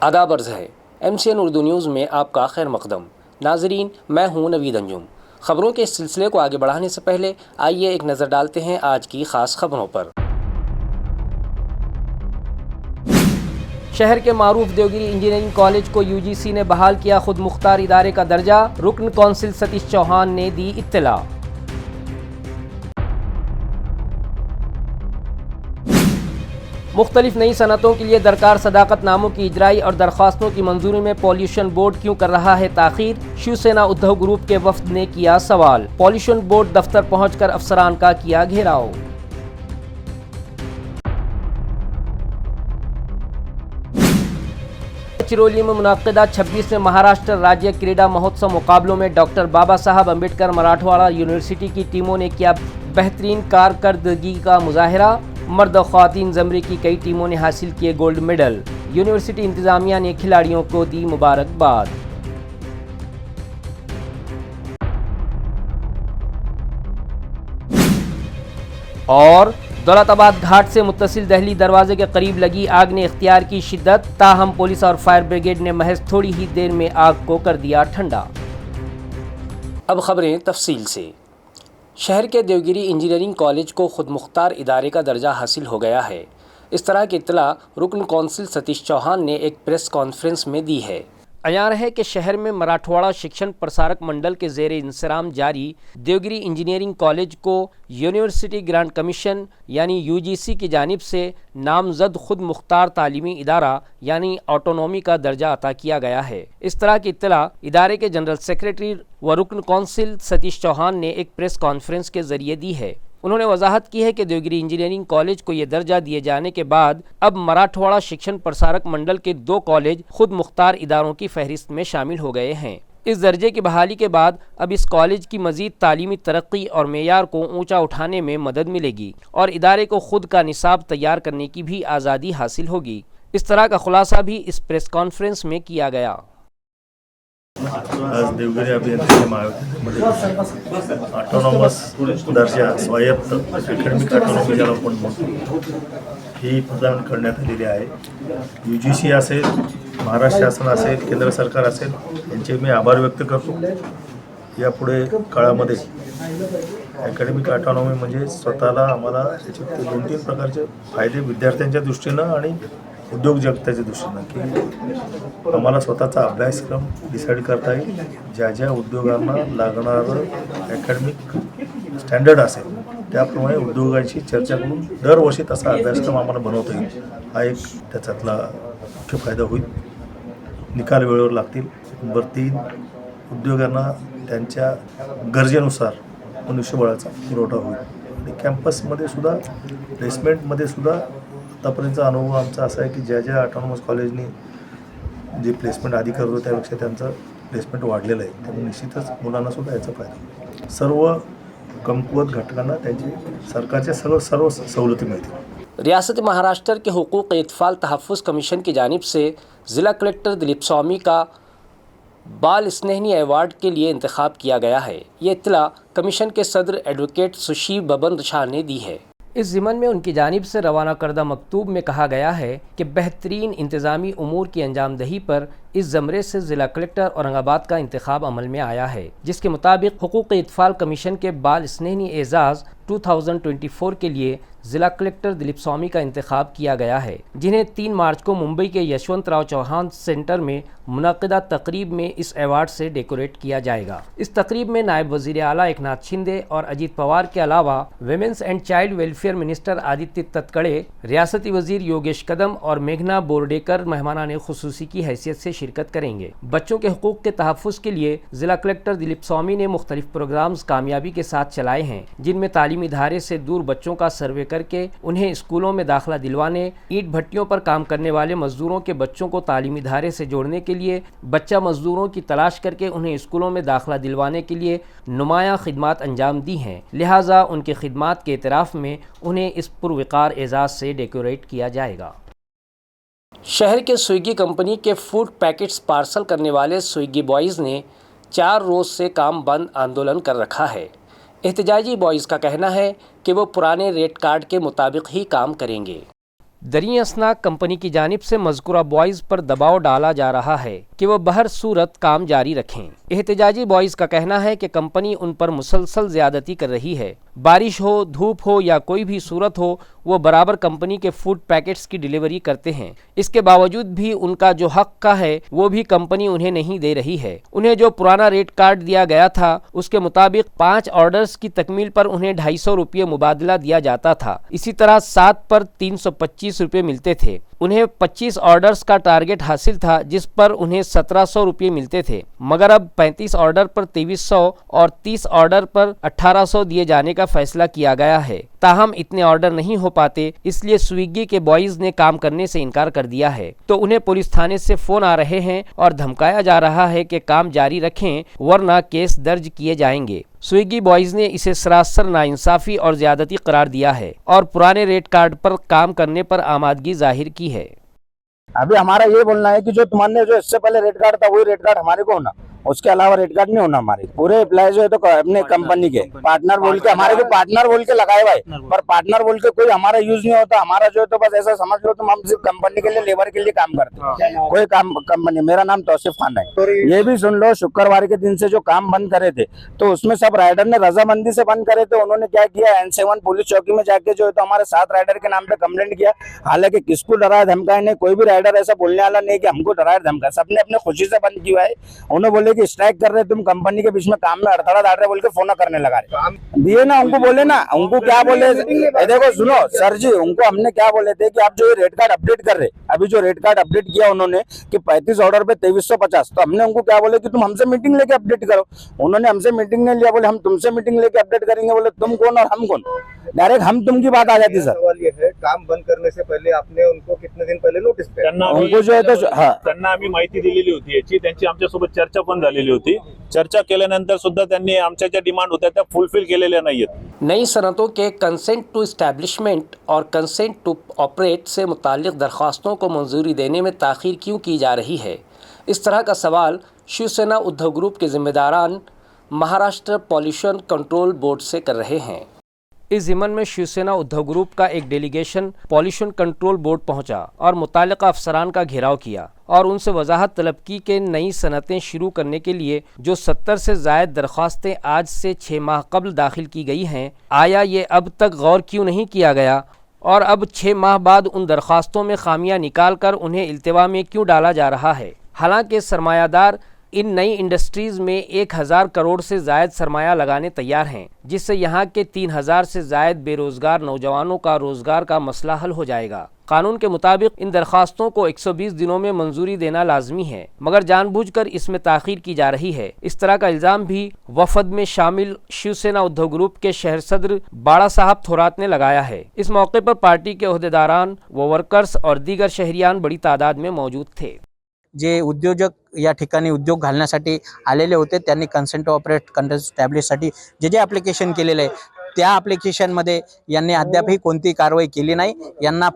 آداب عرض ہے MCN اردو نیوز میں آپ کا خیر مقدم۔ ناظرین، میں ہوں نوید انجم۔ خبروں کے اس سلسلے کو آگے بڑھانے سے پہلے آئیے ایک نظر ڈالتے ہیں آج کی خاص خبروں پر۔ شہر کے معروف دیوگری انجینئرنگ کالج کو UGC نے بحال کیا خود مختار ادارے کا درجہ، رکن کونسل ستیش چوہان نے دی اطلاع۔ مختلف نئی صنعتوں کے لیے درکار صداقت ناموں کی اجرائی اور درخواستوں کی منظوری میں پالیوشن بورڈ کیوں کر رہا ہے تاخیر؟ شیو سینا ادھو گروپ کے وفد نے کیا سوال۔ پالیوشن بورڈ دفتر پہنچ کر افسران کا کیا گھیراؤ۔ چرولی میں منعقدہ 26ویں مہاراشٹر راجیہ کریڈا مہوتسو مقابلوں میں ڈاکٹر بابا صاحب امبیڈکر مراٹھواڑہ یونیورسٹی کی ٹیموں نے کیا بہترین کارکردگی کا مظاہرہ۔ مرد و خواتین زمرے کی کئی ٹیموں نے حاصل کیے گولڈ میڈل۔ یونیورسٹی انتظامیہ نے کھلاڑیوں کو دی مبارکباد۔ اور دولت آباد گھاٹ سے متصل دہلی دروازے کے قریب لگی آگ نے اختیار کی شدت، تاہم پولیس اور فائر بریگیڈ نے محض تھوڑی ہی دیر میں آگ کو کر دیا ٹھنڈا۔ اب خبریں تفصیل سے۔ شہر کے دیوگری انجینئرنگ کالج کو خود مختار ادارے کا درجہ حاصل ہو گیا ہے۔ اس طرح کی اطلاع رکن کونسل ستیش چوہان نے ایک پریس کانفرنس میں دی ہے۔ عیاں ہے کہ شہر میں مراٹھواڑہ شکشن پرسارک منڈل کے زیر انصرام جاری دیوگری انجینئرنگ کالج کو یونیورسٹی گرانٹ کمیشن یعنی UGC کی جانب سے نامزد خود مختار تعلیمی ادارہ یعنی آٹونومی کا درجہ عطا کیا گیا ہے۔ اس طرح کی اطلاع ادارے کے جنرل سیکریٹری و رکن کونسل ستیش چوہان نے ایک پریس کانفرنس کے ذریعے دی ہے۔ انہوں نے وضاحت کی ہے کہ دیوگری انجینئرنگ کالج کو یہ درجہ دیے جانے کے بعد اب مراٹھواڑہ شکشن پرسارک منڈل کے 2 کالج خود مختار اداروں کی فہرست میں شامل ہو گئے ہیں۔ اس درجے کی بحالی کے بعد اب اس کالج کی مزید تعلیمی ترقی اور معیار کو اونچا اٹھانے میں مدد ملے گی اور ادارے کو خود کا نصاب تیار کرنے کی بھی آزادی حاصل ہوگی۔ اس طرح کا خلاصہ بھی اس پریس کانفرنس میں کیا گیا۔ आज देवगिरी अभियांत्रिकी महाविद्यालयामध्ये ऑटोनॉमस दर्जा स्वायत्त अकॅडमिक ऑटोनॉमी ज्याला आपण म्हणतो ही प्रदान करण्यात आलेली आहे। UGC असेल, महाराष्ट्र शासन असेल, केंद्र सरकार असेल यांचे मी आभार व्यक्त करतो। यापुढे काळामध्ये अकॅडमिक ऑटोनॉमी म्हणजे स्वतःला आम्हाला त्याचे 2-3 प्रकारचे फायदे विद्यार्थ्यांच्या दृष्टीनं आणि उद्योग जगताच्या दृष्टीनं की आम्हाला स्वतःचा अभ्यासक्रम डिसाईड करता येईल, ज्या ज्या उद्योगांना लागणारं अकॅडमिक स्टँडर्ड असेल त्याप्रमाणे उद्योगांशी चर्चा करून दरवर्षी तसा अभ्यासक्रम आम्हाला बनवता येईल। हा एक त्याच्यातला मुख्य फायदा होईल। निकाल वेळेवर लागतील। नंबर 3, उद्योगांना त्यांच्या गरजेनुसार मनुष्यबळाचा पुरवठा होईल आणि कॅम्पसमध्ये सुद्धा प्लेसमेंटमध्ये सुद्धा आतापर्यंतचा अनुभव आमचा असा आहे की ज्या ज्या ऑटोनॉमस कॉलेजनी जे प्लेसमेंट आधी करत होतं त्यापेक्षा त्यांचं प्लेसमेंट वाढलेलं आहे। त्यामुळे निश्चितच मुलांना सुद्धा याचा फायदा होईल। सर्व कमकुवत घटकांना त्यांची सरकारच्या सर्व सवलती मिळतील। ریاست مہاراشٹر کے حقوق اطفال تحفظ کمیشن کی جانب سے ضلع کلکٹر دلیپ سوامی کا بال اسنیہنی ایوارڈ کے لیے انتخاب کیا گیا ہے۔ یہ اطلاع کمیشن کے صدر ایڈوکیٹ سشیو ببن شاہ نے دی ہے۔ اس ضمن میں ان کی جانب سے روانہ کردہ مکتوب میں کہا گیا ہے کہ بہترین انتظامی امور کی انجام دہی پر اس زمرے سے ضلع کلکٹر اورنگ آباد کا انتخاب عمل میں آیا ہے، جس کے مطابق حقوق اطفال کمیشن کے بال اسنیہنی اعزاز 2024 کے لیے ضلع کلکٹر دلیپ سوامی کا انتخاب کیا گیا ہے، جنہیں 3 مارچ کو ممبئی کے یشونت راؤ چوہان سینٹر میں منعقدہ تقریب میں اس ایوارڈ سے ڈیکوریٹ کیا جائے گا۔ اس تقریب میں نائب وزیر اعلیٰ ایکناتھ شندے اور اجیت پوار کے علاوہ women's and child welfare minister Aditi Tatkare, ریاستی وزیر یوگیش قدم اور میگھنا بورڈیکر مہمانان خصوصی کی حیثیت سے شرکت کریں گے۔ بچوں کے حقوق کے تحفظ کے لیے ضلع کلکٹر دلیپ سوامی نے مختلف پروگرامز کامیابی کے ساتھ چلائے ہیں، جن میں تعلیمی ادارے سے دور بچوں کا سروے کر کے انہیں اسکولوں میں داخلہ دلوانے، اینٹ بھٹیوں پر کام کرنے والے مزدوروں کے بچوں کو تعلیمی ادارے سے جوڑنے کے لیے، بچہ مزدوروں کی تلاش کر کے انہیں اسکولوں میں داخلہ دلوانے کے لیے نمایاں خدمات انجام دی ہیں، لہٰذا ان کی خدمات کے اعتراف میں انہیں اس پروقار اعزاز سے ڈیکوریٹ کیا جائے گا۔ شہر کے سویگی کمپنی کے فوڈ پیکٹس پارسل کرنے والے سویگی بوائز نے 4 روز سے کام بند آندولن کر رکھا ہے۔ احتجاجی بوائز کا کہنا ہے کہ وہ پرانے ریٹ کارڈ کے مطابق ہی کام کریں گے۔ दरिया अस्नाक कंपनी की जानिब से मज़कूरा बॉयज़ पर दबाव डाला जा रहा है कि वह बहर सूरत काम जारी रखें। एहतजाजी बॉयज़ का कहना है कि कंपनी उन पर मुसलसल ज़्यादती कर रही है। बारिश हो, धूप हो या कोई भी सूरत हो, वो बराबर कंपनी के फूड पैकेट्स की डिलीवरी करते हैं। इसके बावजूद भी उनका जो हक का है वो भी कंपनी उन्हें नहीं दे रही है। उन्हें जो पुराना रेट कार्ड दिया गया था उसके मुताबिक 5 ऑर्डर्स की तकमील पर उन्हें 250 रुपये मुबादला दिया जाता था। इसी तरह 7 पर 325 रुपये मिलते थे। उन्हें 25 ऑर्डर्स का टारगेट हासिल था जिस पर उन्हें 1700 रुपये मिलते थे, मगर अब 35 ऑर्डर पर 2300 और 30 ऑर्डर पर 1800 दिए जाने का फैसला किया गया है। ताहम इतने ऑर्डर नहीं हो पाते, इसलिए स्विगी के बॉयज़ ने काम करने से इनकार कर दिया है। तो उन्हें पुलिस थाने से फ़ोन आ रहे हैं और धमकाया जा रहा है कि काम जारी रखें वरना केस दर्ज किए जाएंगे। स्विगी बॉयज़ ने इसे सरासर नाइंसाफ़ी और ज़्यादती करार दिया है और पुराने रेट कार्ड पर काम करने पर आमादगी जाहिर की है। अभी हमारा ये बोलना है कि जो तुम्हारे जो इससे पहले रेट कार्ड था वही रेट कार्ड हमारे को होना, उसके अलावा रेट कार्ड नहीं होना। हमारे पूरे एम्प्लॉय जो है तो अपने कंपनी के पार्टनर बोल के हमारे को पार्टनर बोल के लगाए हुए, पर पार्टनर बोल के कोई हमारा यूज नहीं होता। हमारा जो है तो बस ऐसा समझ लो तुम, हम सिर्फ कंपनी के लिए लेबर के लिए काम करते हैं, कोई काम कंपनी। मेरा नाम तौसीफ खान है। ये भी सुन लो, शुक्रवार के दिन से जो काम बंद करे थे तो उसमें सब राइडर ने रजामंदी से बंद करे थे। उन्होंने क्या किया, N7 पुलिस चौकी में जाके जो है तो हमारे 7 राइडर के नाम पे कंप्लेंट किया। हालांकि किसको डराया धमकाया नहीं, कोई भी राइडर ऐसा बोलने वाला नहीं कि हमको डराया धमकाया, सबने अपने खुशी से बंद किया है। उन्होंने बोले कि स्ट्राइक कर रहे तुम कंपनी के बीच में काम में अड़थड़ा डाल रहे बोल के फोन करने लगा रहे दिए ना। उनको बोले ना, उनको क्या बोले, देखो सुनो सर जी, उनको हमने क्या बोले थे कि आप जो रेट कार्ड अपडेट कर रहे, अभी जो रेट कार्ड अपडेट किया उन्होंने कि 35 ऑर्डर पे 2350, तो हमने उनको क्या बोले कि तुम हमसे मीटिंग लेके अपडेट करो। उन्होंने हमसे मीटिंग नहीं लिया, बोले हम तुमसे मीटिंग लेके अपडेट करेंगे। बोले तुम कौन और हम कौन, डायरेक्ट हम तुम की बात आ जाती सर। सवाल ये है, काम बंद करने से पहले आपने उनको कितने दिन पहले नोटीस दिया? उनको जो है तो त्यांना आम्ही माहिती दिलेली होती याची, त्यांची आमच्यासोबत चर्चा पण झालेली होती। चर्चा केल्यानंतर सुद्धा त्यांनी आमच्या ज्या डिमांड होत्या त्या फुलफिल केलेल्या नाहीयेत। नई सनतों के कंसेंट टू इस्टेब्लिशमेंट और कंसेंट टू ऑपरेट से मुताल्लिक़ दरख्वास्तों को मंजूरी देने में ताख़ीर क्यों की जा रही है? इस तरह का सवाल शिवसेना उद्धव ग्रुप के ज़िम्मेदारान महाराष्ट्र पॉल्यूशन कंट्रोल बोर्ड से कर रहे हैं। इस ज़िमन में शिवसेना उद्धव ग्रुप का एक डेलीगेशन पॉल्यूशन कंट्रोल बोर्ड पहुंचा और मुताल्लिक़ा अफसरान का घेराव किया और उनसे वजाहत तलब की कि नई सनतें शुरू करने के लिए जो 70 से ज़ायद दरख्वास्तें आज से 6 माह कबल दाखिल की गई हैं, आया ये अब तक गौर क्यों नहीं किया गया और अब 6 माह बाद उन दरख्वास्तों में खामियां निकाल कर उन्हें इल्तिवा में क्यों डाला जा रहा है। हालांकि सरमायादार इन नई इंडस्ट्रीज़ में 1000 करोड़ से ज़ायद सरमाया लगाने तैयार हैं, जिससे यहाँ के 3000 से ज़ायद बेरोज़गार नौजवानों का रोज़गार का मसला हल हो जाएगा। कानून के मुताबिक इन दरख्वास्तों को 120 दिनों में मंजूरी देना लाजमी है, मगर जानबूझकर इसमें ताख़ीर की जा रही है। इस तरह का इल्ज़ाम भी वफद में शामिल शिवसेना उद्धव ग्रुप के शहर सदर बाड़ा साहब थोरात ने लगाया है। इस मौके पर पार्टी के ओहदेदारान व वर्कर्स और दीगर शहरियान बड़ी तादाद में मौजूद थे। जे उद्योजक या ठिकाणी उद्योग घालण्यासाठी आलेले होते त्यांनी कन्सेंट ऑपरेट कंट्रोल स्टॅब्लिशसाठी जे ॲप्लिकेशन केलेलं आहे त्या ॲप्लिकेशनमध्ये यांनी अद्यापही कोणतीही कारवाई केली नाही। यांना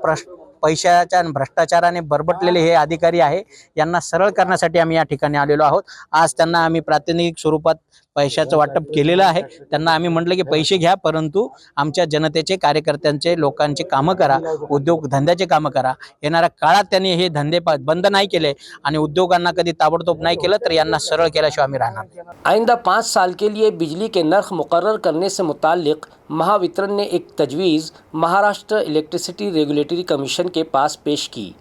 पैशाच्या भ्रष्टाचाराने बरबटलेले हे अधिकारी आहे, यांना सरळ करण्यासाठी आम्ही या ठिकाणी आलेलो आहोत। आज त्यांना आम्ही प्रातिनिधिक स्वरूपात पैशाचं वाटप केलेलं आहे। त्यांना आम्ही म्हटलं की पैसे घ्या, परंतु आमच्या जनतेचे, कार्यकर्त्यांचे, लोकांचे कामं करा, उद्योगधंद्याचे कामं करा। येणाऱ्या काळात त्यांनी हे धंदे बंद नाही केले आणि उद्योगांना कधी ताबडतोब नाही केलं तर यांना सरळ केल्याशिवाय आम्ही राहणार नाही। आइंदा 5 साल के लिए बिजली के नर्ख मुकर्रर करने से मुताल्लिक़ महावितरण ने एक तजवीज़ महाराष्ट्र इलेक्ट्रिसिटी रेगुलेटरी कमीशन के पास पेश की,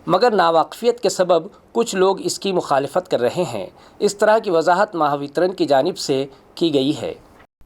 मगर नावाकफियत के सबब कुछ लोग इसकी मुखालिफत कर रहे हैं। इस तरह की वजाहत महावितरण की जानिब से की गई है।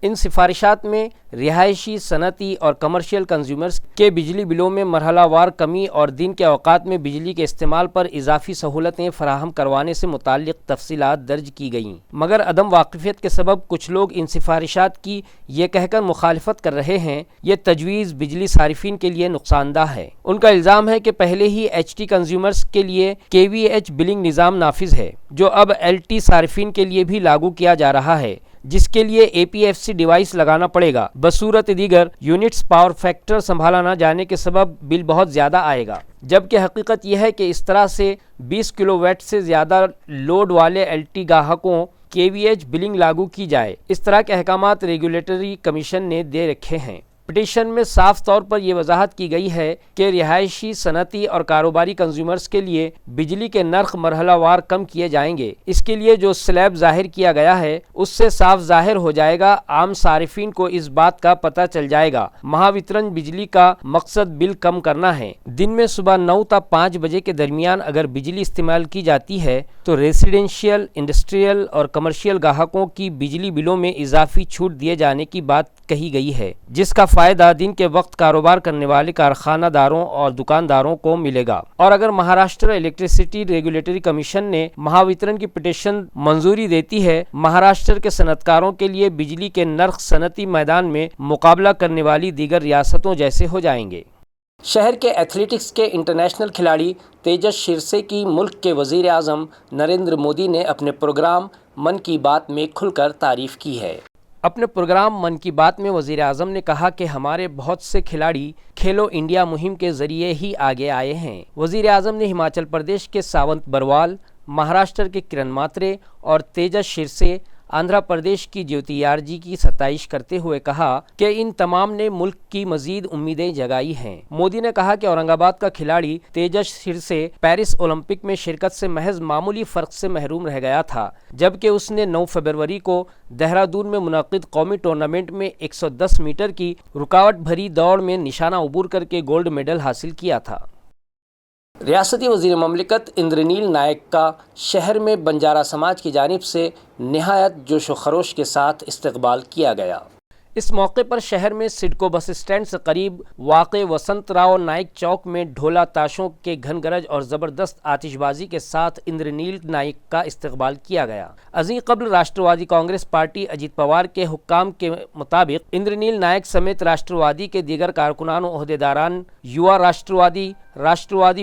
इन सिफारिशात में रिहायशी, सनती और कमर्शियल कंज्यूमर्स के बिजली बिलों में मरहलावार कमी और दिन के औकात में बिजली के इस्तेमाल पर इजाफी सहूलतें फराहम करवाने से मुताल्लिक़ तफसीलात दर्ज की गईं, मगर अदम वाक़िफ़ियत के सबब कुछ लोग इन सिफारिशात की ये कहकर मुखालिफत कर रहे हैं ये तजवीज़ बिजली सारिफिन के लिए नुकसानदा है। उनका इल्ज़ाम है कि पहले ही HT कंज्यूमर्स के लिए KVH बिलिंग निज़ाम नाफिज है, जो अब LT सारिफिन के लिए भी लागू किया जा रहा है, जिसके लिए APFC डिवाइस लगाना पड़ेगा। बसूरत दीगर यूनिट्स पावर फैक्टर संभाला ना जाने के सबब बिल बहुत ज़्यादा आएगा, जबकि हकीकत यह है कि इस तरह से 20 किलोवाट से ज़्यादा लोड वाले LT ग्राहकों KVH बिलिंग लागू की जाए। इस तरह के अहकामात रेगुलेटरी कमीशन ने दे रखे हैं। پٹیشن میں صاف طور پر یہ وضاحت کی گئی ہے کہ رہائشی، صنعتی اور کاروباری کنزیومرز کے لیے بجلی کے نرخ مرحلہ وار کم کیے جائیں گے۔ اس کے لیے جو سلیب ظاہر کیا گیا ہے اس سے صاف ظاہر ہو جائے گا، عام صارفین کو اس بات کا پتہ چل جائے گا۔ مہاوترن بجلی کا مقصد بل کم کرنا ہے۔ دن میں صبح 9 تا 5 بجے کے درمیان اگر بجلی استعمال کی جاتی ہے تو ریزیڈنشیل، انڈسٹریل اور کمرشل گاہکوں کی بجلی بلوں میں اضافی چھوٹ دیے جانے کی بات کہی گئی ہے، جس کا فائدہ دن کے وقت کاروبار کرنے والے کارخانہ داروں اور دکانداروں کو ملے گا۔ اور اگر مہاراشٹر الیکٹریسٹی ریگولیٹری کمیشن نے مہاوترن کی پٹیشن منظوری دیتی ہے، مہاراشٹر کے صنعتکاروں کے لیے بجلی کے نرخ صنعتی میدان میں مقابلہ کرنے والی دیگر ریاستوں جیسے ہو جائیں گے۔ شہر کے ایتھلیٹکس کے انٹرنیشنل کھلاڑی تیجس شیرسے کی ملک کے وزیر اعظم نریندر مودی نے اپنے پروگرام من کی بات میں کھل کر تعریف کی ہے۔ اپنے پروگرام من کی بات میں وزیر اعظم نے کہا کہ ہمارے بہت سے کھلاڑی کھیلو انڈیا مہم کے ذریعے ہی آگے آئے ہیں۔ وزیر اعظم نے ہماچل پردیش کے ساونت بروال، مہاراشٹر کے کرن ماترے اور تیجس شیرسے، آندھرا پردیش کی جیوتی آرجی کی ستائش کرتے ہوئے کہا کہ ان تمام نے ملک کی مزید امیدیں جگائی ہیں۔ مودی نے کہا کہ اورنگ آباد کا کھلاڑی تیجس شیرسے پیرس اولمپک میں شرکت سے محض معمولی فرق سے محروم رہ گیا تھا، جبکہ اس نے 9 فروری کو دہرادون میں منعقد قومی ٹورنامنٹ میں 110 میٹر کی رکاوٹ بھری دوڑ میں نشانہ عبور کر کے گولڈ میڈل حاصل کیا تھا۔ ریاستی وزیر مملکت اندرنیل نائک کا شہر میں بنجارہ سماج کی جانب سے نہایت جوش و خروش کے ساتھ استقبال کیا گیا۔ اس موقع پر شہر میں سڈکو بس اسٹینڈ سے قریب واقع وسنت راؤ نائک چوک میں ڈھولا تاشوں کے گھن گرج اور زبردست آتش بازی کے ساتھ اندرنیل نائک کا استقبال کیا گیا۔ ازیں قبل راشٹروادی کانگریس پارٹی اجیت پوار کے حکام کے مطابق اندرنیل نائک سمیت راشٹروادی کے دیگر کارکنان و عہدیداران، یوا راشٹروادی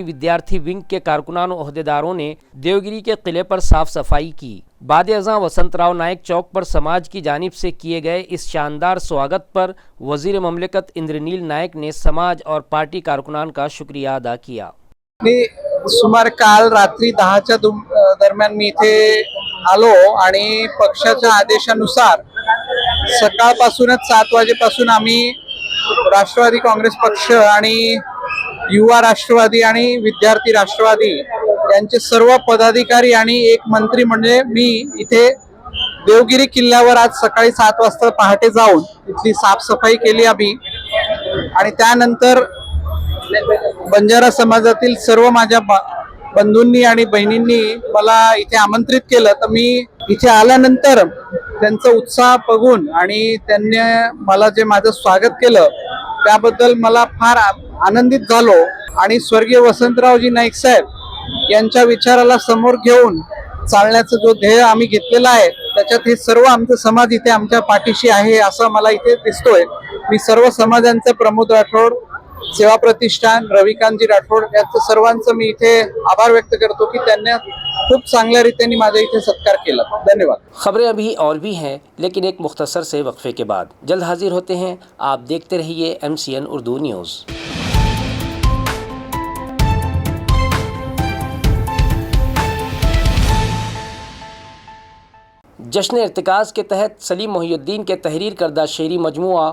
ودیارتھی ونگ کے کارکنان و عہدیداروں نے دیوگری کے قلعے پر صاف صفائی کی۔ بعد ازاں وسنت راؤ نائک چوک پر سماج کی جانب سے کیے گئے اس شاندار سواگت پر وزیر مملکت اندرنیل نائک نے سماج اور پارٹی کارکنان کا شکریہ ادا کیا۔ सुमार काल रात्री 10च्या दरम्यान मी इथे आलो आणि पक्षाच्या आदेशानुसार सकाळपासूनच 7 वाजेपासून आम्ही राष्ट्रवादी काँग्रेस पक्ष आणि युवा राष्ट्रवादी आणि विद्यार्थी राष्ट्रवादी यांचे सर्व पदाधिकारी आणि एक मंत्री म्हणजे मी इथे देवगिरी किल्ल्यावर आज सकाळी 7 वाजता पहाटे जाऊन इथली साफसफाई केली आम्ही आणि त्यानंतर बंजारा समाजातील सर्व माझ्या बंधूंनी आणि बहिणींनी मला इथे आमंत्रित केलं, तर मी इथे आल्यानंतर त्यांचा उत्साह बघून आणि त्यांनी मला जे माझं स्वागत केलं त्याबद्दल मला फार आनंदित झालो आणि स्वर्गीय वसंतरावजी नाईक साहेब यांच्या विचाराला समोर घेऊन चालण्याचा जो ध्येय आम्ही घेतलेला आहे त्याच्यात हे सर्व आमचा समाज इथे आमच्या पाठीशी आहे असं मला इथे दिसतोय। मी सर्व समाजांचे प्रमोद राठोड, सेवा प्रतिष्ठान, रविकांतजी राठोड यांचं सर्वांचं मी इथे आभार व्यक्त करतो की त्यांनी खूप चांगल्या रीतीने माझ्या इथे सत्कार केला। धन्यवाद। खबरें अभी और भी हैं, लेकिन एक मुख्तसर से वक्फे के बाद जल्द हाजिर होते हैं। आप देखते रहिए MCN उर्दू न्यूज़। जश्न इर्तिकाज़ के तहत सलीम मोहिउद्दीन के तहरीर करदा शेरी मजमुआ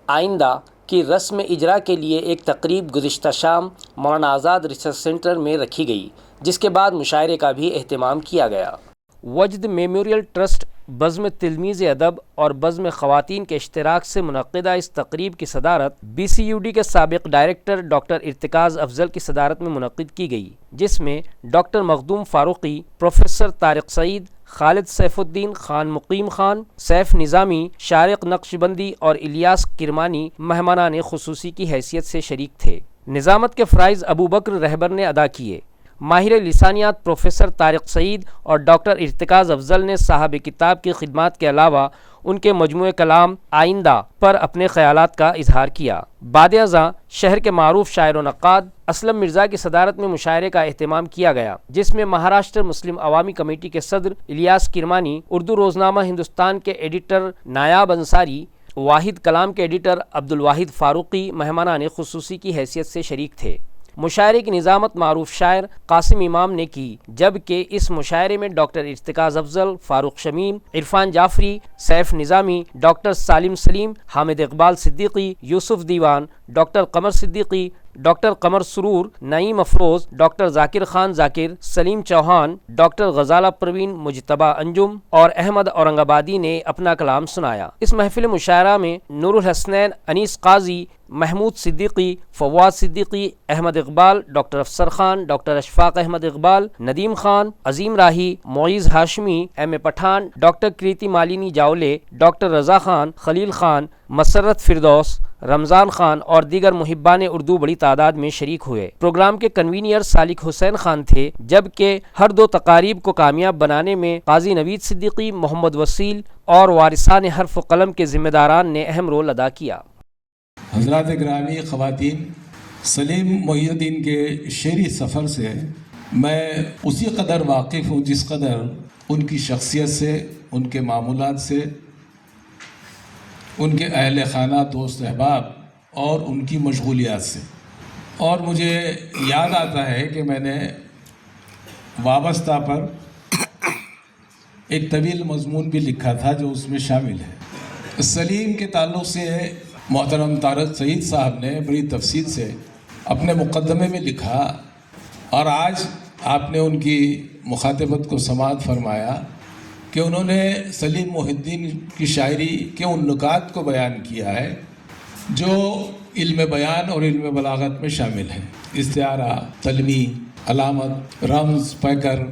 आइंदा की रस्म इजरा के लिए एक तकरीब गुज़िश्ता शाम मौलाना आज़ाद रिसर्च सेंटर में रखी गई, जिसके बाद मुशायरे का भी अहतमाम किया गया। वजद मेमोरियल ट्रस्ट बज़्म तिलमीज़ अदब और बज़्म ख़वातीन के इश्तराक से मुनक़्क़िदा इस तकरीब की सदारत BCUD के साबिक़ डायरेक्टर डॉक्टर इर्तिकाज़ अफजल की सदारत में मुनक़्क़िद की गई, जिसमें डॉक्टर मखदूम फ़ारूक़ी, प्रोफेसर तारिक सईद, खालिद सैफुद्दीन, खान मुकीम खान, सैफ निज़ामी, शारिक नक्शबंदी और इलियास किरमानी मेहमानान खुसूसी की हैसियत से शरीक थे। निज़ामत के फ़राइज़ अबू बकर रहबर ने अदा किए। माहिर लिसानियात प्रोफेसर तारिक सईद और डॉक्टर इर्तिकाज़ अफजल ने साहब किताब की खिदमत के अलावा उनके मजमूए कलाम आइंदा पर अपने ख़यालात का इजहार किया। बाद अज़ां शहर के मारूफ शायर व नक़ाद असलम मिर्ज़ा की सदारत में मुशायरे का अहतमाम किया गया, जिसमें महाराष्ट्र मुस्लिम अवामी कमेटी के सदर इलियास किरमानी, उर्दू रोज़नामा हिंदुस्तान के एडिटर नायाब अंसारी, वाहिद कलाम के एडिटर अब्दुल वाहिद फ़ारूक़ी मेहमानान खुसूसी की हैसियत से शरीक थे। مشاعرے کی نظامت معروف شاعر قاسم امام نے کی، جبکہ اس مشاعرے میں ڈاکٹر ارتکاز افضل، فاروق شمیم، عرفان جعفری، سیف نظامی، ڈاکٹر سالم سلیم، حامد اقبال صدیقی، یوسف دیوان، ڈاکٹر قمر صدیقی، ڈاکٹر قمر سرور، نعیم افروز، ڈاکٹر ذاکر خان ذاکر، سلیم چوہان، ڈاکٹر غزالہ پروین، مجتبیٰ انجم اور احمد اورنگ آبادی نے اپنا کلام سنایا۔ اس محفل مشاعرہ میں نور الحسنین، انیس قاضی، محمود صدیقی، فواد صدیقی، احمد اقبال، ڈاکٹر افسر خان، ڈاکٹر اشفاق احمد اقبال، ندیم خان، عظیم راہی، معیز ہاشمی، ایم اے پٹھان، ڈاکٹر کریتی مالینی جاولے، ڈاکٹر رضا خان، خلیل خان، مسرت فردوس، رمضان خان اور دیگر محبان اردو بڑی تعداد میں شریک ہوئے۔ پروگرام کے کنوینئر سالک حسین خان تھے، جبکہ ہر دو تقاریب کو کامیاب بنانے میں قاضی نوید صدیقی، محمد وسیل اور وارثان حرف و قلم کے ذمہ داران نے اہم رول ادا کیا۔ حضرات گرامی، خواتین، سلیم محی الدین کے شعری سفر سے میں اسی قدر واقف ہوں جس قدر ان کی شخصیت سے، ان کے معمولات سے، ان کے اہل خانہ، دوست احباب اور ان کی مشغولیات سے۔ اور مجھے یاد آتا ہے کہ میں نے وابستہ پر ایک طویل مضمون بھی لکھا تھا جو اس میں شامل ہے۔ سلیم کے تعلق سے محترم طارق سعید صاحب نے بڑی تفصیل سے اپنے مقدمے میں لکھا، اور آج آپ نے ان کی مخاطبت کو سماعت فرمایا کہ انہوں نے سلیم محی الدین کی شاعری کے ان نکات کو بیان کیا ہے جو علم بیان اور علم بلاغت میں شامل ہیں۔ استعارہ، تلمیح، علامت، رمز، پیکر،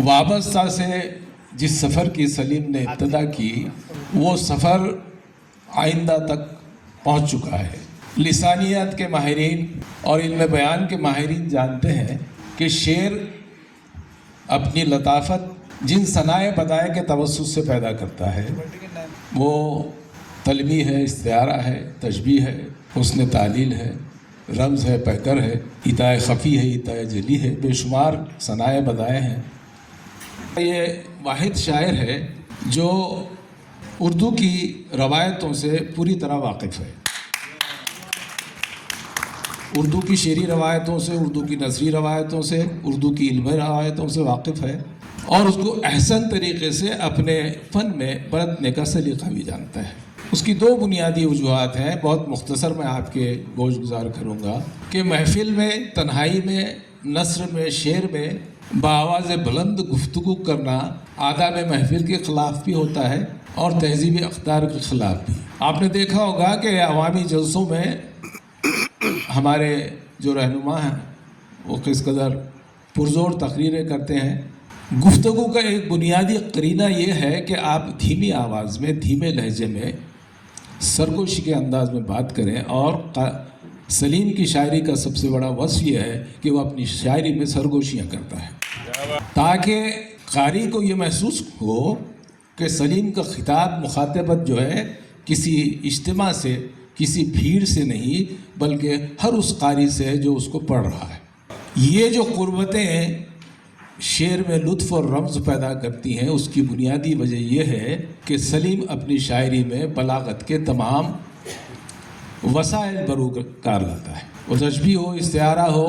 وابستہ سے جس سفر کی سلیم نے ابتدا کی وہ سفر آئندہ تک پہنچ چکا ہے۔ لسانیات کے ماہرین اور علم بیان کے ماہرین جانتے ہیں کہ شعر اپنی لطافت جن صنائع بدائع کے توسط سے پیدا کرتا ہے وہ تلمیح ہے، استعارہ ہے، تشبیہ ہے، حسن تعلیل ہے، رمز ہے، پیکر ہے، اتاء خفی ہے، اتاء جلی ہے، بے شمار صنائع بدائع ہیں۔ یہ واحد شاعر ہے جو اردو کی روایتوں سے پوری طرح واقف ہے، اردو کی شعری روایتوں سے، اردو کی نثری روایتوں سے، اردو کی علمی روایتوں سے واقف ہے، اور اس کو احسن طریقے سے اپنے فن میں برتنے کا سلیقہ بھی جانتا ہے۔ اس کی دو بنیادی وجوہات ہیں، بہت مختصر میں آپ کے گوش گزار کروں گا کہ محفل میں، تنہائی میں، نثر میں، شعر میں بآواز بلند گفتگو کرنا آداب محفل کے خلاف بھی ہوتا ہے اور تہذیبی اقدار کے خلاف بھی۔ آپ نے دیکھا ہوگا کہ عوامی جلسوں میں ہمارے جو رہنما ہیں وہ کس قدر پرزور تقریریں کرتے ہیں۔ گفتگو کا ایک بنیادی قرینہ یہ ہے کہ آپ دھیمی آواز میں، دھیمے لہجے میں، سرگوشی کے انداز میں بات کریں، اور سلیم کی شاعری کا سب سے بڑا وصف یہ ہے کہ وہ اپنی شاعری میں سرگوشیاں کرتا ہے تاکہ قاری کو یہ محسوس ہو کہ سلیم کا خطاب، مخاطبت جو ہے کسی اجتماع سے، کسی بھیڑ سے نہیں بلکہ ہر اس قاری سے ہے جو اس کو پڑھ رہا ہے۔ یہ جو قربتیں شعر میں لطف اور رمز پیدا کرتی ہیں اس کی بنیادی وجہ یہ ہے کہ سلیم اپنی شاعری میں بلاغت کے تمام وسائل بروکار لاتا ہے، وہ تشبیہ ہو، استعارہ ہو،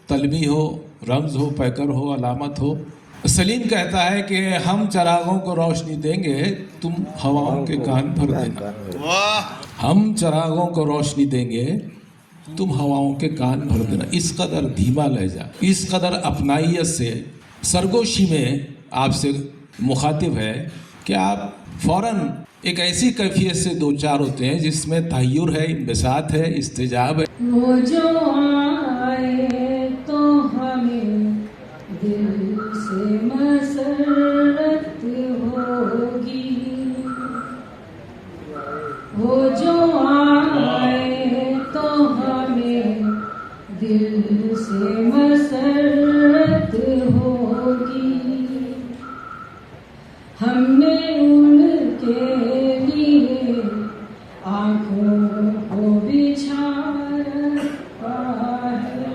تلمیح ہو، رمز ہو، پیکر ہو، علامت ہو۔ سلیم کہتا ہے کہ ہم چراغوں کو روشنی دیں گے، تم ہواؤں کے کان بھر دینا۔ ہم چراغوں کو روشنی دیں گے، تم ہواؤں کے کان بھر دینا۔ اس قدر دھیما لہجہ، اس قدر اپنائیت سے سرگوشی میں آپ سے مخاطب ہے کہ آپ فوراً ایک ایسی کیفیت سے دوچار ہوتے ہیں جس میں تحیر ہے، انبساط ہے، استجاب ہے۔ وہ جو آئے تو ہمیں دل سے مسرت ہوگی، وہ جو آئے تو ہمیں دل سے مسرت ہوگی، ہم نے ان کے لیے آنکھوں کو بچھا رکھا ہے،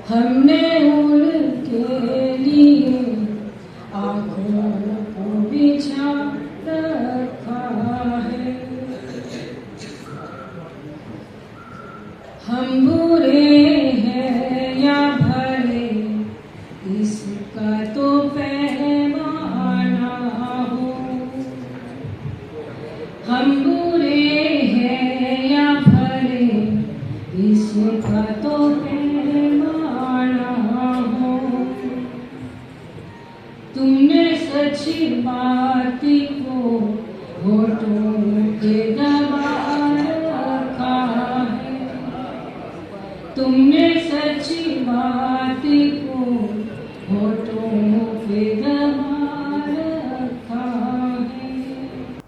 ہم نے ان کے لیے آنکھوں کو بچھا رکھا ہے۔ हम बुरे हैं या भले इसका तो पैमाना हो। तुमने सच्ची बात को होठों पे दबा रखा है। तुमने सच्ची बात को होठों पे दबा रखा है।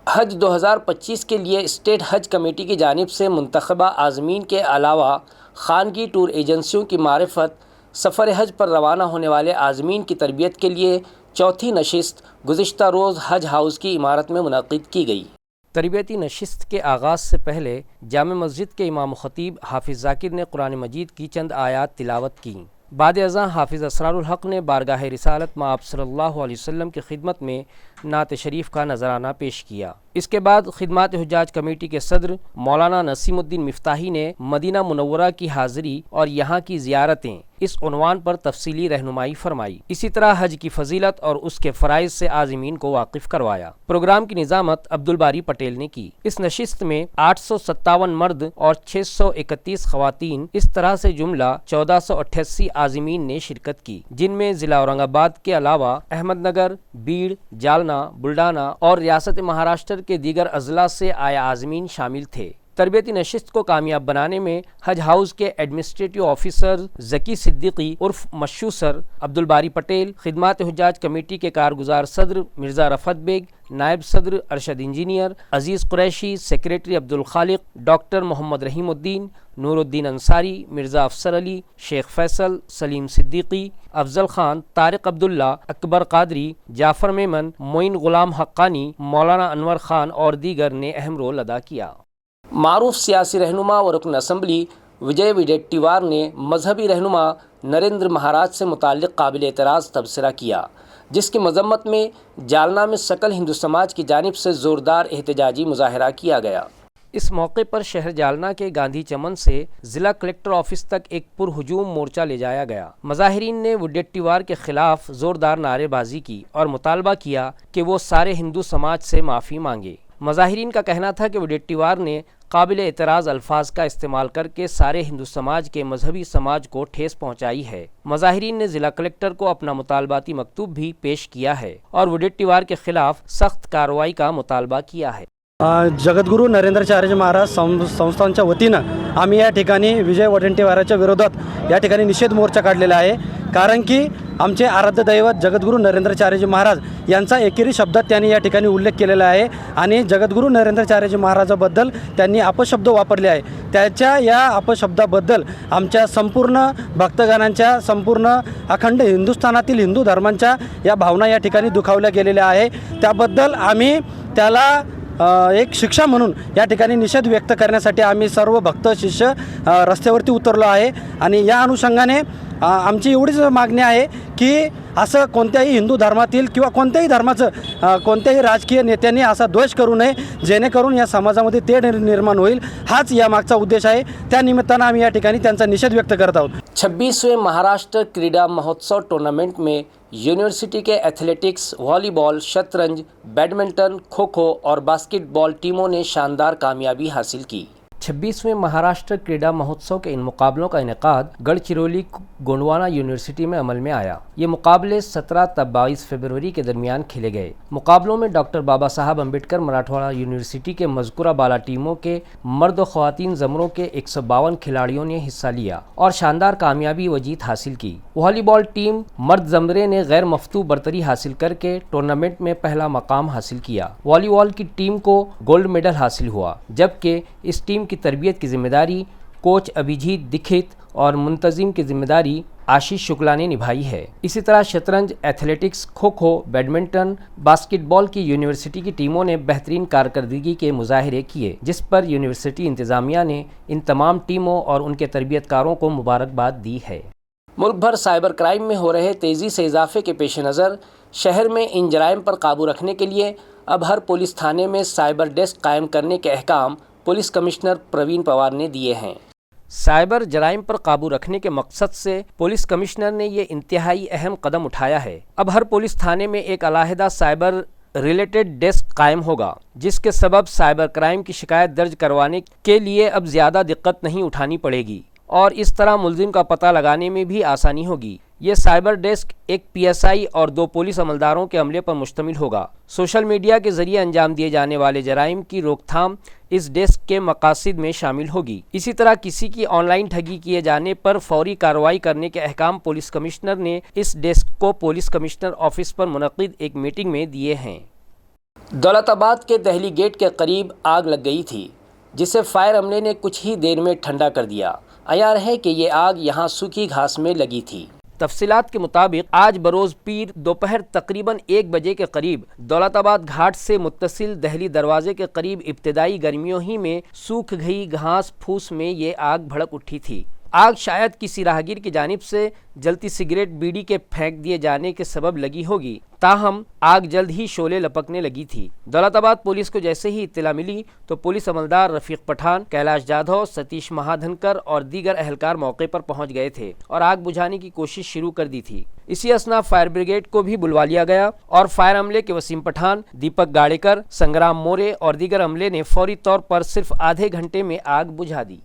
हज 2025 के लिए स्टेट हज कमेटी की जानिब से मुंतखबा आज़मीन के अलावा खानगी टूर एजेंसियों की मारिफत सफ़र हज पर रवाना होने वाले आज़मीन की तरबियत के लिए चौथी नशिस्त गुज़िश्ता रोज़ हज हाउस की इमारत में मुनक़्क़िद की गई। तरबियती नशिस्त के आगाज़ से पहले जामे मस्जिद के इमाम ख़तीब हाफिज़ ज़ाकिर ने कुरान मजीद की चंद आयात तिलावत की। बाद अज़ां हाफिज़ असरारुल हक़ ने बारगाह रिसालत माब सल्लल्लाहु अलैहि वसल्लम की खिदमत में नात शरीफ का नजराना पेश किया। इसके बाद खिदमत हुज्जाज कमेटी के सदर मौलाना नसीमुद्दीन मिफ्ताही ने मदीना मुनव्वरा की हाज़िरी और यहाँ की ज़ियारतें इस उन्वान पर तफसीली रहनुमाई फरमाई। इसी तरह हज की फजीलत और उसके फ़राइज़ से आज़मीन को वाकिफ़ करवाया। प्रोग्राम की निज़ामत अब्दुल बारी पटेल ने की। इस नशिस्त में 857 मर्द और 631 ख़वातीन इस तरह से जुमला 1488 आज़मीन ने शिरकत की, जिनमें ज़िला औरंगाबाद के अलावा अहमदनगर, बीड़, जालना, बुल्डाना और रियासत महाराष्ट्र के दीगर अजला से आए आज़मीन शामिल थे। तरबियती नशिस्त को कामयाब बनाने में हज हाउस के एडमिनिस्ट्रेटिव ऑफिसर ज़की सिद्दीकी उर्फ मशहूर सर अब्दुल बारी पटेल, खिदमत हुज्जाज कमेटी के कारगुजार सदर मिर्ज़ा रफ़त बेग, नायब सदर अरशद इंजीनियर अजीज़ कुरैशी, सेक्रेटरी अब्दुल खालिक, डॉक्टर मोहम्मद रहीमुद्दीन, नूरुद्दीन अंसारी, मिर्ज़ा अफसर अली, शेख फैसल, सलीम सिद्दीकी, अफजल खान, तारिक अब्दुल्ला, अकबर कादरी, जाफ़र मेमन, मोइन गुलाम हक्कानी, मौलाना अनवर खान और दीगर ने अहम रोल अदा किया। मारूफ सियासी रहनुमा व रुकन असम्बली विजय विडेट्टीवार ने मजहबी रहनुमा नरेंद्र महाराज से मुताल्लिक़ काबिल एतराज़ तबसरा किया, जिसकी मजम्मत में जालना में सकल हिंदू समाज की जानिब से ज़ोरदार एहतजाजी मुजाहरा किया गया। इस मौके पर शहर जालना के गांधी चमन से ज़िला कलेक्टर ऑफिस तक एक पुरहुजूम मोर्चा ले जाया गया। मज़ाहिरीन ने विडेट्टीवार के ख़िलाफ़ ज़ोरदार नारेबाजी की और मुतालबा किया कि वो सारे हिंदू समाज से माफ़ी मांगे। मज़ाहिरीन का कहना था कि विडेट्टीवार ने काबिल एतराज़ अल्फाज का इस्तेमाल करके सारे हिंदू समाज के मजहबी समाज को ठेस पहुंचाई है। मज़ाहिरीन ने ज़िला कलेक्टर को अपना मुतालबाती मकतूब भी पेश किया है और विडेट्टीवार के खिलाफ सख्त कार्रवाई का मुतालबा किया है। जगद्गुरू नरेंद्राचार्य महाराज संस्थानच्या वतीनं आम्ही या ठिकाणी विजय वडेट्टीवाराच्या विरोधात या ठिकाणी निषेध मोर्चा काढलेला आहे, कारण की आमचे आराध्य दैवत जगद्गुरू नरेंद्राचार्यजी महाराज यांचा एकेरी शब्दात त्यांनी या ठिकाणी उल्लेख केलेला आहे आणि जगद्गुरू नरेंद्राचार्यजी महाराजाबद्दल त्यांनी अपशब्द वापरले आहे। त्याच्या या अपशब्दाबद्दल आमच्या संपूर्ण भक्तगणांच्या, संपूर्ण अखंड हिंदुस्थानातील हिंदू धर्मांच्या या भावना या ठिकाणी दुखावल्या गेलेल्या आहे। त्याबद्दल आम्ही त्याला एक शिक्षा म्हणून या ठिकाणी निषेध व्यक्त करण्यासाठी आम्ही सर्व भक्त शिष्य रस्त्यावरती उतरलो आहे आणि या अनुषंगाने आमची एवढीच मागणी आहे की असं कोणत्याही हिंदू धर्मातील किंवा कोणत्याही धर्माचं कोणत्याही राजकीय नेत्यांनी असा द्वेष करू नये, जेणेकरून या समाजामध्ये तेढ निर्माण होईल। हाच या मागचा उद्देश आहे। त्या निमित्तानं आम्ही या ठिकाणी त्यांचा निषेध व्यक्त करत आहोत। 26वें महाराष्ट्र क्रीडा महोत्सव टूर्नामेंट में यूनिवर्सिटी के एथलेटिक्स, वॉलीबॉल, शतरंज, बैडमिंटन, खो खो और बास्केटबॉल टीमों ने शानदार कामयाबी हासिल की। 26वें महाराष्ट्र क्रीडा महोत्सव के इन मुकाबलों का इनेकाद गढ़चिरौली गोंडवाना यूनिवर्सिटी में अमल में आया। ये मुकाबले 17 तथा 22 फरवरी के दरमियान खेले गए। मुकाबलों में डॉक्टर बाबा साहब अम्बेडकर मराठवाड़ा यूनिवर्सिटी के मज़कूरा बाला टीमों के मर्द व ख़वातीन ज़मरों के 152 खिलाड़ियों ने हिस्सा लिया और शानदार कामयाबी व जीत हासिल की। वॉलीबॉल टीम मर्द ज़मरे ने गैर मफ्तू बरतरी हासिल करके टूर्नामेंट में पहला मकाम हासिल किया। वॉलीबॉल की टीम को गोल्ड मेडल हासिल हुआ, जबकि इस टीम की तरबियत की जिम्मेदारी कोच अभिजीत दीक्षित और मुंतजिम की जिम्मेदारी आशीष शुक्ला ने निभाई है। इसी तरह शतरंज, athletics, kho kho, badminton, basketball की यूनिवर्सिटी की टीमों ने बेहतरीन कारकर्दगी के मुजाहरे किए, जिस पर यूनिवर्सिटी इंतज़ामिया ने इन तमाम टीमों और उनके तरबियतकारों को मुबारकबाद दी है। मुल्क भर साइबर क्राइम में हो रहे तेज़ी से इजाफे के पेश नज़र शहर में इन जराइम पर काबू रखने के लिए अब हर पुलिस थाने में साइबर डेस्क कायम करने के अहकाम पुलिस कमिश्नर प्रवीण पवार ने दिए हैं। साइबर जराइम पर काबू रखने के मकसद से पुलिस कमिश्नर ने ये इंतहाई अहम कदम उठाया है। अब हर पुलिस थाने में एक अलहदा साइबर ریلیٹڈ ڈیسک قائم ہوگا، جس کے سبب سائبر کرائم کی شکایت درج کروانے کے لیے اب زیادہ دقت نہیں اٹھانی پڑے گی اور اس طرح ملزم کا پتہ لگانے میں بھی آسانی ہوگی۔ یہ سائبر ڈیسک ایک PSI اور 2 پولیس عملداروں کے عملے پر مشتمل ہوگا۔ سوشل میڈیا کے ذریعے انجام دیے جانے والے جرائم کی روک تھام اس ڈیسک کے مقاصد میں شامل ہوگی۔ اسی طرح کسی کی آن لائن ٹھگی کیے جانے پر فوری کارروائی کرنے کے احکام پولیس کمشنر نے اس ڈیسک کو پولیس کمشنر آفس پر منعقد ایک میٹنگ میں دیے ہیں۔ دولت آباد کے دہلی گیٹ کے قریب آگ لگ گئی تھی، جسے فائر عملے نے کچھ ہی دیر میں ٹھنڈا کر دیا۔ عیار ہے کہ یہ آگ یہاں سوکھی گھاس میں لگی تھی۔ تفصیلات کے مطابق آج بروز پیر دوپہر تقریباً 1 بجے کے قریب دولت آباد گھاٹ سے متصل دہلی دروازے کے قریب ابتدائی گرمیوں ہی میں سوکھ گئی گھاس پھوس میں یہ آگ بھڑک اٹھی تھی۔ آگ شاید کسی راہگیر کی جانب سے جلتی سگریٹ بیڑی کے پھینک دیے جانے کے سبب لگی ہوگی، تاہم آگ جلد ہی شعلے لپکنے لگی تھی۔ دولت آباد پولیس کو جیسے ہی اطلاع ملی تو پولیس عملدار رفیق پٹھان، کیلاش جادھو، ستیش مہادھنکر اور دیگر اہلکار موقع پر پہنچ گئے تھے اور آگ بجھانے کی کوشش شروع کر دی تھی۔ اسی اثنا فائر بریگیڈ کو بھی بلوا لیا گیا اور فائر عملے کے وسیم پٹھان، دیپک گاڑیکر، سنگرام مورے اور دیگر عملے نے فوری طور پر صرف آدھے گھنٹے میں آگ بجھا دی۔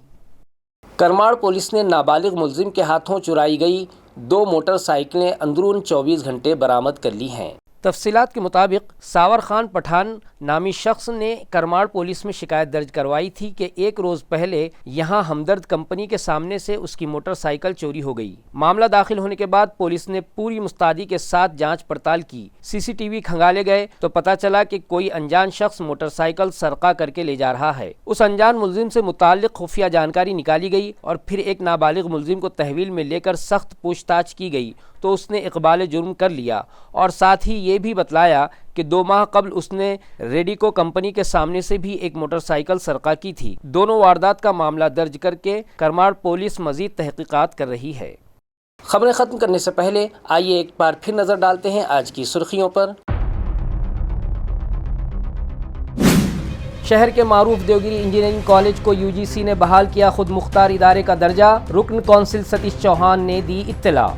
کرماڑ پولیس نے نابالغ ملزم کے ہاتھوں چرائی گئی 2 موٹر سائیکلیں اندرون 24 گھنٹے برآمد کر لی ہیں۔ تفصیلات کے مطابق ساور خان پٹھان نامی شخص نے کرماڑ پولیس میں شکایت درج کروائی تھی کہ 1 روز پہلے یہاں ہمدرد کمپنی کے سامنے سے اس کی موٹر سائیکل چوری ہو گئی۔ معاملہ داخل ہونے کے بعد پولیس نے پوری مستعدی کے ساتھ جانچ پڑتال کی۔ CCTV کھنگالے گئے تو پتہ چلا کہ کوئی انجان شخص موٹر سائیکل سرقہ کر کے لے جا رہا ہے۔ اس انجان ملزم سے متعلق خفیہ جانکاری نکالی گئی اور پھر ایک نابالغ ملزم کو تحویل میں لے کر سخت پوچھ تاچھ کی گئی تو اس نے اقبال جرم کر لیا اور ساتھ ہی یہ بھی بتلایا کہ 2 ماہ قبل اس نے ریڈیکو کمپنی کے سامنے سے بھی ایک موٹر سائیکل سرقہ کی تھی۔ دونوں واردات کا معاملہ درج کر کے کرماڑ پولیس مزید تحقیقات کر رہی ہے۔ خبریں ختم کرنے سے پہلے آئیے ایک بار پھر نظر ڈالتے ہیں آج کی سرخیوں پر۔ شہر کے معروف دیوگری انجینئرنگ کالج کو UGC نے بحال کیا خود مختار ادارے کا درجہ، رکن کونسل ستیش چوہان نے دی اطلاع۔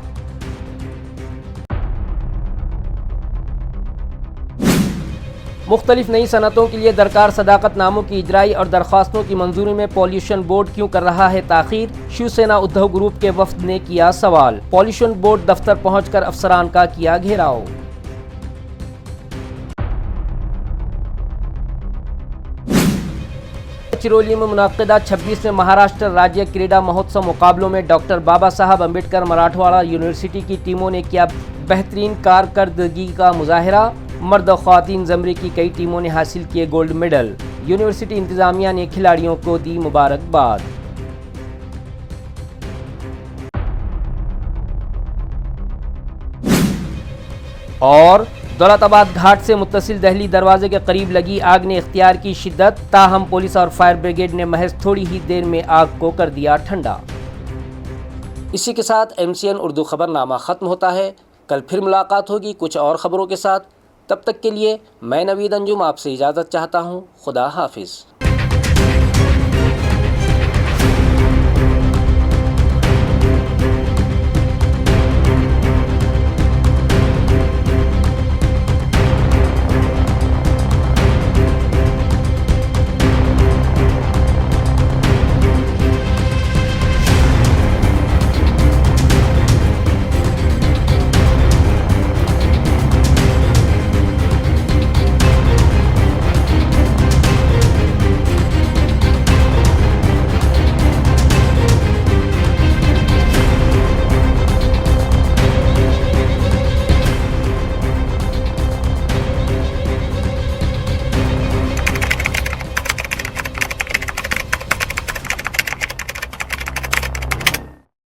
مختلف نئی صنعتوں کے لیے درکار صداقت ناموں کی اجرائی اور درخواستوں کی منظوری میں پالیوشن بورڈ کیوں کر رہا ہے تاخیر؟ شیو سینا ادھو گروپ کے وفد نے کیا سوال۔ پالیوشن بورڈ دفتر پہنچ کر افسران کا کیا گھیراؤ۔ چرولی میں منعقدہ 26ویں مہاراشٹر راجیہ کریڈا مہوتسو مقابلوں میں ڈاکٹر بابا صاحب امبیڈکر مراٹھواڑہ یونیورسٹی کی ٹیموں نے کیا بہترین کارکردگی کا مظاہرہ۔ مرد و خواتین زمرے کی کئی ٹیموں نے حاصل کیے گولڈ میڈل۔ یونیورسٹی انتظامیہ نے کھلاڑیوں کو دی مبارکباد۔ اور دولت آباد گھاٹ سے متصل دہلی دروازے کے قریب لگی آگ نے اختیار کی شدت، تاہم پولیس اور فائر بریگیڈ نے محض تھوڑی ہی دیر میں آگ کو کر دیا ٹھنڈا۔ اسی کے ساتھ MCN اردو خبر نامہ ختم ہوتا ہے۔ کل پھر ملاقات ہوگی کچھ اور خبروں کے ساتھ۔ تب تک کے لیے میں نوید انجم آپ سے اجازت چاہتا ہوں۔ خدا حافظ۔